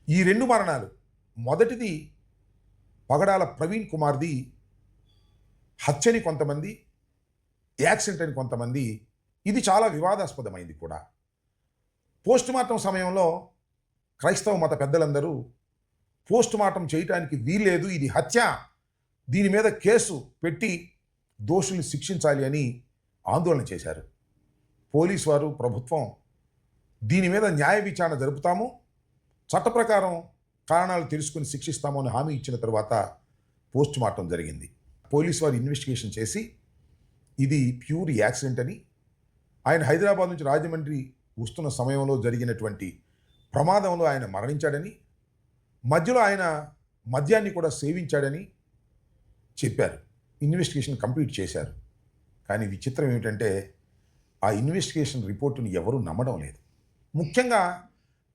ఈ 2 మరణాలు, మొదటిది పగడాల ప్రవీణ్ కుమార్‌ది హత్యని కొంతమంది, యాక్సిడెంట్ అని కొంతమంది, ఇది చాలా వివాదాస్పదమైంది కూడా. పోస్ట్‌మార్టం సమయంలో క్రైస్తవ మత పెద్దలందరూ పోస్ట్‌మార్టం చేయటానికి వీల్లేదు, ఇది హత్య, దీని మీద కేసు పెట్టి దోషుల్ని శిక్షించాలి అని ఆందోళన చేశారు. పోలీసు వారు, ప్రభుత్వం దీని మీద న్యాయ విచారణ జరుపుతాము, చట్ట ప్రకారం కారణాలు తెలుసుకుని శిక్షిస్తాము అని హామీ ఇచ్చిన తర్వాత పోస్ట్‌మార్టం జరిగింది. పోలీసు వారు ఇన్వెస్టిగేషన్ చేసి ఇది ప్యూర్ యాక్సిడెంట్ అని, ఆయన హైదరాబాద్ నుంచి రాజమండ్రి వస్తున్న సమయంలో జరిగినటువంటి ప్రమాదంలో ఆయన మరణించాడని, మధ్యలో ఆయన మద్యాన్ని కూడా సేవించాడని చెప్పారు. ఇన్వెస్టిగేషన్ కంప్లీట్ చేశారు. కానీ విచిత్రం ఏమిటంటే ఆ ఇన్వెస్టిగేషన్ రిపోర్టుని ఎవరూ నమ్మడం లేదు. ముఖ్యంగా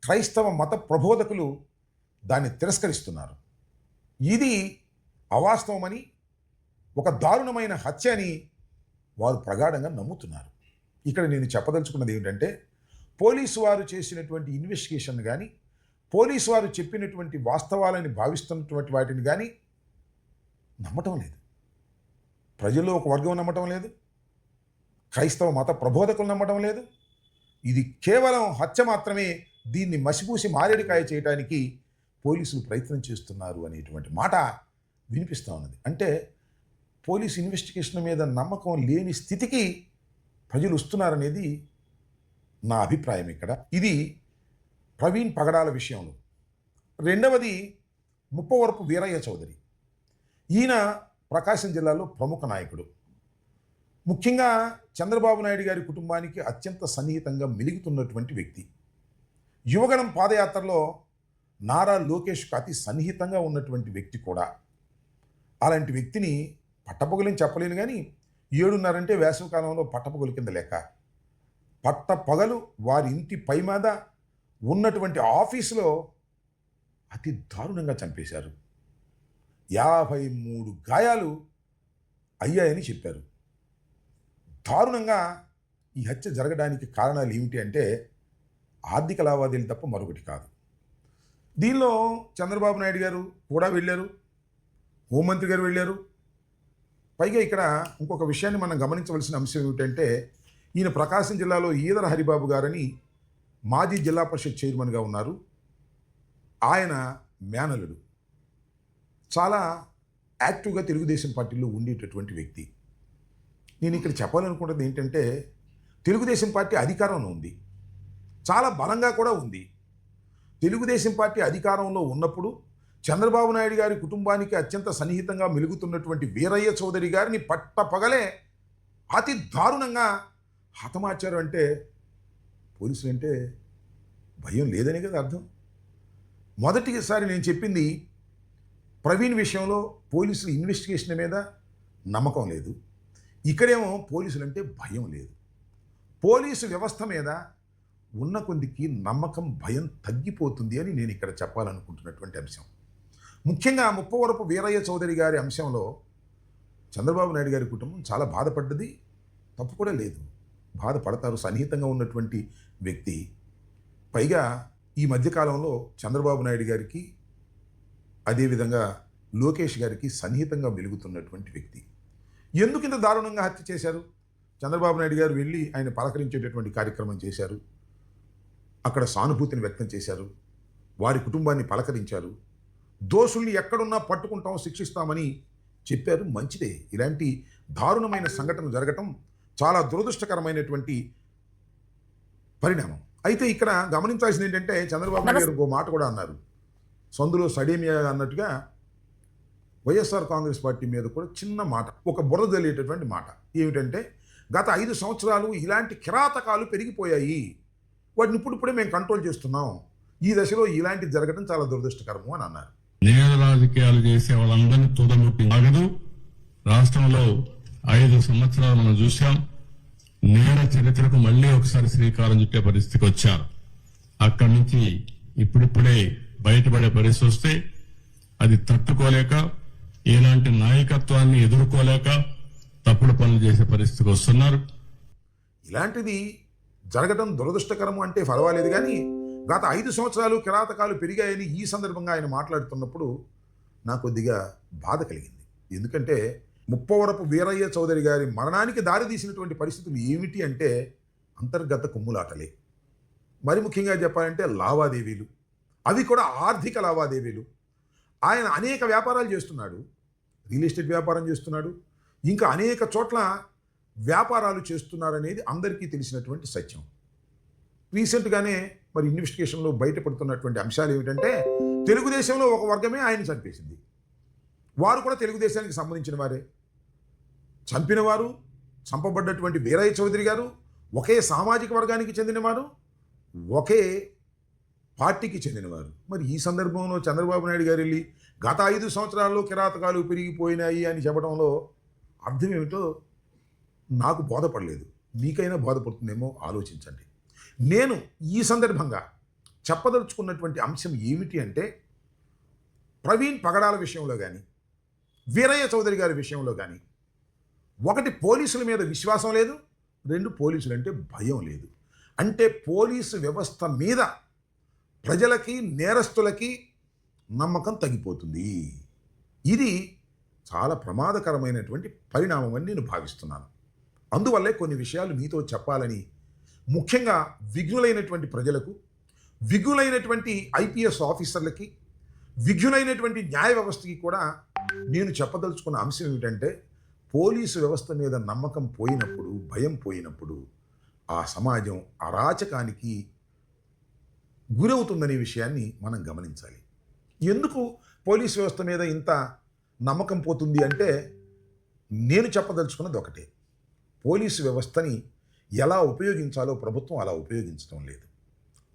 క్రైస్తవ మత ప్రబోధకులు దాన్ని తిరస్కరిస్తున్నారు. ఇది అవాస్తవమని, ఒక దారుణమైన హత్య అని వారు ప్రగాఢంగా నమ్ముతున్నారు. ఇక్కడ నేను చెప్పదలుచుకున్నది ఏమిటంటే, పోలీసు వారు చేసినటువంటి ఇన్వెస్టిగేషన్ కానీ, పోలీసు వారు చెప్పినటువంటి వాస్తవాలని భావిస్తున్నటువంటి వాటిని కానీ నమ్మటం లేదు. ప్రజల్లో ఒక వర్గం నమ్మటం లేదు, క్రైస్తవ మత ప్రబోధకులు నమ్మటం లేదు. ఇది కేవలం హత్య మాత్రమే, దీన్ని మసిపూసి మారేడుకాయ చేయడానికి పోలీసులు ప్రయత్నం చేస్తున్నారు అనేటువంటి మాట వినిపిస్తూ ఉన్నది. అంటే పోలీసు ఇన్వెస్టిగేషన్ మీద నమ్మకం లేని స్థితికి ప్రజలు వస్తున్నారనేది నా అభిప్రాయం. ఇక్కడ ఇది ప్రవీణ్ పగడాల విషయంలో. రెండవది ముప్పవరపు వీరయ్య చౌదరి. ఈయన ప్రకాశం జిల్లాలో ప్రముఖ నాయకుడు. ముఖ్యంగా చంద్రబాబు నాయుడు గారి కుటుంబానికి అత్యంత సన్నిహితంగా మెలుగుతున్నటువంటి వ్యక్తి. యువగణం పాదయాత్రలో నారా లోకేష్కు అతి సన్నిహితంగా ఉన్నటువంటి వ్యక్తి కూడా. అలాంటి వ్యక్తిని పట్టపొగలని చెప్పలేను, కానీ 7:30 అంటే వేసవికాలంలో పట్టపొగలు కింద లెక్క. పట్టపగలు వారి ఇంటి పై మీద ఉన్నటువంటి ఆఫీసులో అతి దారుణంగా చంపేశారు. 53 గాయాలు అయ్యాయని చెప్పారు. దారుణంగా ఈ హత్య జరగడానికి కారణాలు ఏమిటి అంటే ఆర్థిక లావాదేవీలు తప్ప మరొకటి కాదు. దీనిలో చంద్రబాబు నాయుడు గారు కూడా వెళ్ళారు, హోంమంత్రి గారు వెళ్ళారు. పైగా ఇక్కడ ఇంకొక విషయాన్ని మనం గమనించవలసిన అంశం ఏమిటంటే, ఈయన ప్రకాశం జిల్లాలో ఈదర హరిబాబు గారని మాజీ జిల్లా పరిషత్ చైర్మన్గా ఉన్నారు. ఆయన మేనలుడు, చాలా యాక్టివ్గా తెలుగుదేశం పార్టీలో ఉండేటటువంటి వ్యక్తి. నేను ఇక్కడ చెప్పాలనుకున్నది ఏంటంటే, తెలుగుదేశం పార్టీ అధికారంలో ఉంది, చాలా బలంగా కూడా ఉంది. తెలుగుదేశం పార్టీ అధికారంలో ఉన్నప్పుడు చంద్రబాబు నాయుడు గారి కుటుంబానికి అత్యంత సన్నిహితంగా మెలుగుతున్నటువంటి వీరయ్య చౌదరి గారిని పట్టపగలే అతి దారుణంగా హతమార్చారు. అంటే పోలీసులు అంటే భయం లేదనే కదా అర్థం. మొదటిసారి నేను చెప్పింది, ప్రవీణ్ విషయంలో పోలీసులు ఇన్వెస్టిగేషన్ మీద నమ్మకం లేదు, ఇక్కడేమో పోలీసులు అంటే భయం లేదు. పోలీసు వ్యవస్థ మీద ఉన్న కొద్దికి నమ్మకం, భయం తగ్గిపోతుంది అని నేను ఇక్కడ చెప్పాలనుకుంటున్నటువంటి అంశం. ముఖ్యంగా ముప్పవరపు వీరయ్య చౌదరి గారి అంశంలో చంద్రబాబు నాయుడు గారి కుటుంబం చాలా బాధపడ్డది, తప్పు కూడా లేదు, బాధపడతారు, సన్నిహితంగా ఉన్నటువంటి వ్యక్తి. పైగా ఈ మధ్యకాలంలో చంద్రబాబు నాయుడు గారికి, అదేవిధంగా లోకేష్ గారికి సన్నిహితంగా వెలుగుతున్నటువంటి వ్యక్తి. ఎందుకు ఇంత దారుణంగా హత్య చేశారు? చంద్రబాబు నాయుడు గారు వెళ్ళి ఆయన పలకరించేటటువంటి కార్యక్రమం చేశారు, అక్కడ సానుభూతిని వ్యక్తం చేశారు, వారి కుటుంబాన్ని పలకరించారు, దోషుల్ని ఎక్కడున్నా పట్టుకుంటాం, శిక్షిస్తామని చెప్పారు. మంచిదే. ఇలాంటి దారుణమైన సంఘటన జరగటం చాలా దురదృష్టకరమైనటువంటి పరిణామం. అయితే ఇక్కడ గమనించాల్సింది ఏంటంటే, చంద్రబాబు నాయుడు గారు ఇంకో మాట కూడా అన్నారు, సందులో సడేమియా అన్నట్టుగా వైఎస్ఆర్ కాంగ్రెస్ పార్టీ మీద కూడా చిన్న మాట, ఒక బురద తెలియటటువంటి మాట ఏమిటంటే, గత 5 సంవత్సరాలు ఇలాంటి కిరాతకాలు పెరిగిపోయాయి, వాటిని ఇప్పుడిప్పుడే మేము కంట్రోల్ చేస్తున్నాం, ఈ దశలో ఇలాంటి జరగడం చాలా దురదృష్టకరము అని అన్నారు. నేర రాజకీయాలు చేసే వాళ్ళందరినీ తుదముట్టి ఆగదు. రాష్ట్రంలో 5 సంవత్సరాలు మనం చూశాం, నేర చరిత్రకు మళ్లీ ఒకసారి శ్రీకారం చుట్టే పరిస్థితికి వచ్చారు. అక్కడి నుంచి ఇప్పుడిప్పుడే బయటపడే పరిస్థితి వస్తే అది తట్టుకోలేక, ఇలాంటి నాయకత్వాన్ని ఎదుర్కోలేక తప్పుడు పనులు చేసే పరిస్థితికి వస్తున్నారు. ఇలాంటిది జరగడం దురదృష్టకరము అంటే పర్వాలేదు, కానీ గత 5 సంవత్సరాలు కిరాతకాలు పెరిగాయని ఈ సందర్భంగా ఆయన మాట్లాడుతున్నప్పుడు నాకు కొద్దిగా బాధ కలిగింది. ఎందుకంటే ముప్పవరపు వీరయ్య చౌదరి గారి మరణానికి దారితీసినటువంటి పరిస్థితులు ఏమిటి అంటే అంతర్గత కుమ్ములాటలే. మరి ముఖ్యంగా చెప్పాలంటే లావాదేవీలు, అవి కూడా ఆర్థిక లావాదేవీలు. ఆయన అనేక వ్యాపారాలు చేస్తున్నాడు, రియల్ ఎస్టేట్ వ్యాపారం చేస్తున్నాడు, ఇంకా అనేక చోట్ల వ్యాపారాలు చేస్తున్నారనేది అందరికీ తెలిసినటువంటి సత్యం. రీసెంట్గానే మరి ఇన్వెస్టిగేషన్లో బయటపడుతున్నటువంటి అంశాలు ఏమిటంటే తెలుగుదేశంలో ఒక వర్గమే ఆయన చంపేసింది. వారు కూడా తెలుగుదేశానికి సంబంధించిన వారే. చంపినవారు, చంపబడ్డటువంటి వీరయ్య చౌదరి గారు ఒకే సామాజిక వర్గానికి చెందినవారు, ఒకే పార్టీకి చెందినవారు. మరి ఈ సందర్భంలో చంద్రబాబు నాయుడు గారు వెళ్ళి గత 5 సంవత్సరాల్లో కిరాతకాలు పెరిగిపోయినాయి అని చెప్పడంలో అర్థం ఏమిటో నాకు బోధపడలేదు. మీకైనా బోధపడుతుందేమో ఆలోచించండి. నేను ఈ సందర్భంగా చెప్పదలుచుకున్నటువంటి అంశం ఏమిటి అంటే ప్రవీణ్ పగడాల విషయంలో కానీ, వీరయ్య చౌదరి గారి విషయంలో కానీ, ఒకటి పోలీసుల మీద విశ్వాసం లేదు, 2 పోలీసులంటే భయం లేదు. అంటే పోలీసు వ్యవస్థ మీద ప్రజలకి, నేరస్తులకి నమ్మకం తగ్గిపోతుంది. ఇది చాలా ప్రమాదకరమైనటువంటి పరిణామం అని నేను భావిస్తున్నాను. అందువల్లే కొన్ని విషయాలు మీతో చెప్పాలని, ముఖ్యంగా విఘ్నులైనటువంటి ప్రజలకు, విఘ్నులైనటువంటి ఐపీఎస్ ఆఫీసర్లకి, విఘ్నులైనటువంటి న్యాయ వ్యవస్థకి కూడా నేను చెప్పదలుచుకున్న అంశం ఏమిటంటే పోలీసు వ్యవస్థ మీద నమ్మకం పోయినప్పుడు, భయం పోయినప్పుడు ఆ సమాజం అరాచకానికి గురవుతుందనే విషయాన్ని మనం గమనించాలి. ఎందుకు పోలీసు వ్యవస్థ మీద ఇంత నమ్మకం పోతుంది అంటే నేను చెప్పదలుచుకున్నది ఒకటే. పోలీసు వ్యవస్థని ఎలా ఉపయోగించాలో ప్రభుత్వం అలా ఉపయోగించడం లేదు.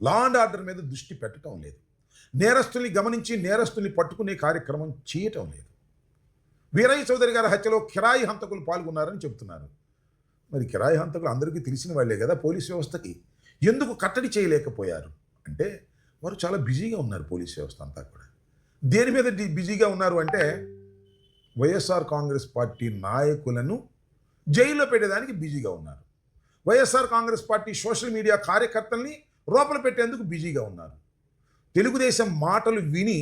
లా అండ్ ఆర్డర్ మీద దృష్టి పెట్టడం లేదు. నేరస్తుల్ని గమనించి నేరస్తుల్ని పట్టుకునే కార్యక్రమం చేయటం లేదు. వీరయ్య చౌదరి గారి హత్యలో కిరాయి హంతకులు పాల్గొన్నారని చెబుతున్నారు. మరి కిరాయి హంతకులు అందరికీ తెలిసిన వాళ్లే కదా. పోలీసు వ్యవస్థకి ఎందుకు కట్టడి చేయలేకపోయారు అంటే వారు చాలా బిజీగా ఉన్నారు. పోలీసు వ్యవస్థ అంతా కూడా దేని మీద బిజీగా ఉన్నారు అంటే వైఎస్ఆర్ కాంగ్రెస్ పార్టీ నాయకులను జైల్లో పెట్టేదానికి బిజీగా ఉన్నారు. YSR Congress party social media కార్యకర్తల్ని లోపల పెట్టేందుకు బిజీగా ఉన్నారు. తెలుగుదేశం మాటలు విని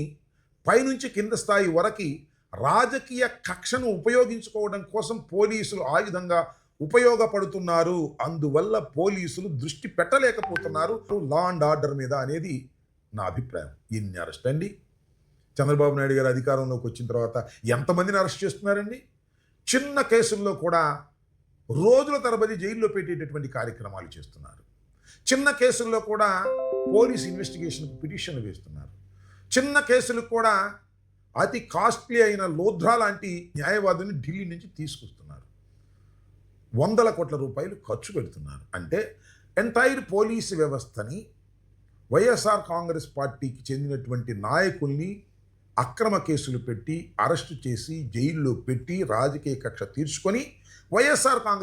పైనుంచి కింద స్థాయి వరకు రాజకీయ కక్షను ఉపయోగించుకోవడం కోసం పోలీసులు ఆయుధంగా ఉపయోగపడుతున్నారు. అందువల్ల పోలీసులు దృష్టి పెట్టలేకపోతున్నారు లా అండ్ ఆర్డర్ మీద అనేది నా అభిప్రాయం. ఎన్ని అరెస్ట్ అండి? చంద్రబాబు నాయుడు గారు అధికారంలోకి వచ్చిన తర్వాత ఎంతమందిని అరెస్ట్ చేస్తున్నారండి? చిన్న కేసుల్లో కూడా రోజుల తరబడి జైల్లో పెట్టేటటువంటి కార్యక్రమాలు చేస్తున్నారు. చిన్న కేసుల్లో కూడా పోలీస్ ఇన్వెస్టిగేషన్కు పిటిషన్లు వేస్తున్నారు. చిన్న కేసులకు కూడా అతి కాస్ట్లీ అయిన లోధ్రా లాంటి న్యాయవాదిని ఢిల్లీ నుంచి తీసుకొస్తున్నారు. 100 కోట్ల రూపాయలు ఖర్చు పెడుతున్నారు. అంటే ఎంటైర్ పోలీసు వ్యవస్థని వైఎస్ఆర్ కాంగ్రెస్ పార్టీకి చెందినటువంటి నాయకుల్ని అక్రమ కేసులు పెట్టి అరెస్టు చేసి జైల్లో పెట్టి రాజకీయ కక్ష తీర్చుకొని వైఎస్ఆర్ కాంగ్రెస్